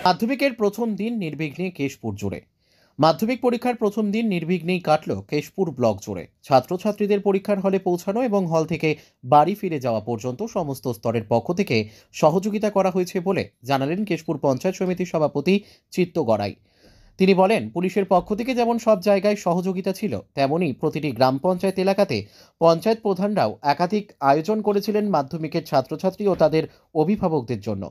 মাধ্যমিকের প্রথম দিন নির্বিঘ্নে কেশপুর জুড়ে। মাধ্যমিক পরীক্ষার প্রথম দিন নির্বিঘ্নেই কাটল কেশপুর ব্লক জুড়ে। ছাত্রছাত্রীদের পরীক্ষার হলে পৌঁছানো এবং হল থেকে বাড়ি ফিরে যাওয়া পর্যন্ত সমস্ত স্তরের পক্ষ থেকে সহযোগিতা করা হয়েছে বলে জানালেন কেশপুর পঞ্চায়েত সমিতির সভাপতি চিত্ত গড়াই। তিনি বলেন, পুলিশের পক্ষ থেকে যেমন সব জায়গায় সহযোগিতা ছিল, তেমনি প্রতিটি গ্রাম পঞ্চায়েত এলাকাতে পঞ্চায়েত প্রধানরাও একাধিক আয়োজন করেছিলেন মাধ্যমিকের ছাত্রছাত্রী ও তাদের অভিভাবকদের জন্য।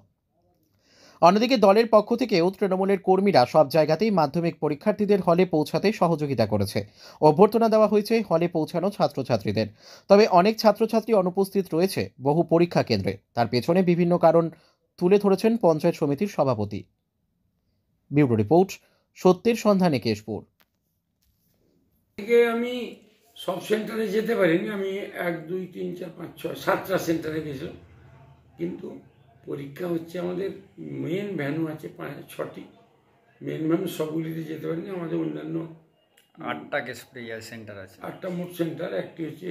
অন্যদিকে দলের পক্ষ থেকেও তৃণমূলের কর্মীরা সব জায়গাতেই মাধ্যমিক পরীক্ষার্থীদের হলে পৌঁছাতে সহযোগিতা করেছে। অভ্যর্থনা দেওয়া হয়েছে হলে পৌঁছানো ছাত্রছাত্রীদের। তবে অনেক ছাত্রছাত্রী অনুপস্থিত রয়েছে বহু পরীক্ষা কেন্দ্রে। তার পেছনে বিভিন্ন কারণ তুলে ধরেছেন পঞ্চায়েত সমিতির সভাপতি। ব্যুরো রিপোর্ট, সত্যের সন্ধানে কেশপুর। আমি সব সেন্টারে যেতে পারিনি। আমি 1, 2, 3, 4, 5, 6, 7টা সেন্টারে গেছিলাম। কিন্তু পরীক্ষা হচ্ছে, আমাদের মেন ভ্যানু আছে 6টি মেন ভ্যানু, সবগুলিতে যেতে পারিনি। আমাদের অন্যান্য 8টা কেশপুরে সেন্টার আছে, 8টা মোট সেন্টার। একটি হচ্ছে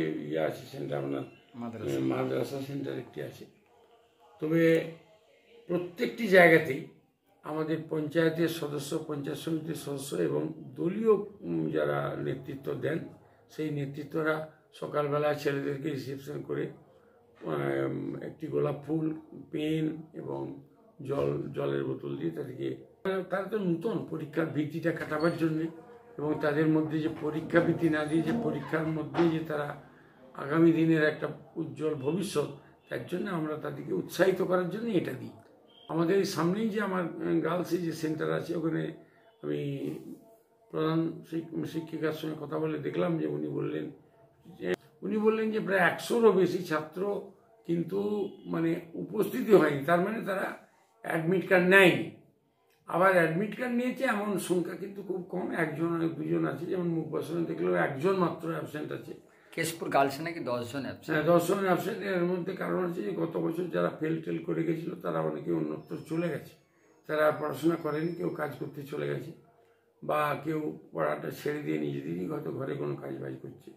আছে সেন্টার, আপনার মাদ্রাসা সেন্টার একটি আছে। তবে প্রত্যেকটি জায়গাতেই আমাদের পঞ্চায়েতের সদস্য, পঞ্চায়েত সমিতির সদস্য এবং দলীয় যারা নেতৃত্ব দেন, সেই নেতৃত্বরা সকালবেলা ছেলেদেরকে রিসেপশন করে একটি গোলাপ ফুল, পেন এবং জলের বোতল দিয়ে তাদেরকে, তারা তো নতুন পরীক্ষার ভীতিটা কাটাবার জন্যে, এবং তাদের মধ্যে যে পরীক্ষা ভীতি না দিয়ে যে পরীক্ষার মধ্যে যে তারা আগামী দিনের একটা উজ্জ্বল ভবিষ্যৎ, তার জন্য আমরা তাদেরকে উৎসাহিত করার জন্য এটা দিই। আমাদের এই সামনেই যে আমার গার্লসের যে সেন্টার আছে, ওখানে আমি প্রধান শিক্ষিকার সঙ্গে কথা বলে দেখলাম যে উনি বললেন যে প্রায় 100-রও বেশি ছাত্র কিন্তু মানে উপস্থিতি হয়নি। তার মানে তারা অ্যাডমিট কার্ড নেয়নি। আবার অ্যাডমিট কার্ড নিয়েছে এমন সংখ্যা কিন্তু খুব কম, 1জন 2জন আছে। যেমন মুখ বসানো দেখলেও 1জন মাত্র অ্যাবসেন্ট আছে। কেশপুর গার্লসে নাকি 10 জন অ্যাবসেন্ট। হ্যাঁ, 10 জন অ্যাবসেন্ট। এর মধ্যে কারণ হচ্ছে যে গত বছর যারা ফেল করে গেছিল তারা অনেকে অন্যত্র চলে গেছে, তারা পড়াশোনা করেনি, কেউ কাজ করতে চলে গেছে, বা কেউ পড়াটা ছেড়ে দিয়ে নিজেদেরই হয়তো ঘরে কোনো কাজ বাজ করছে।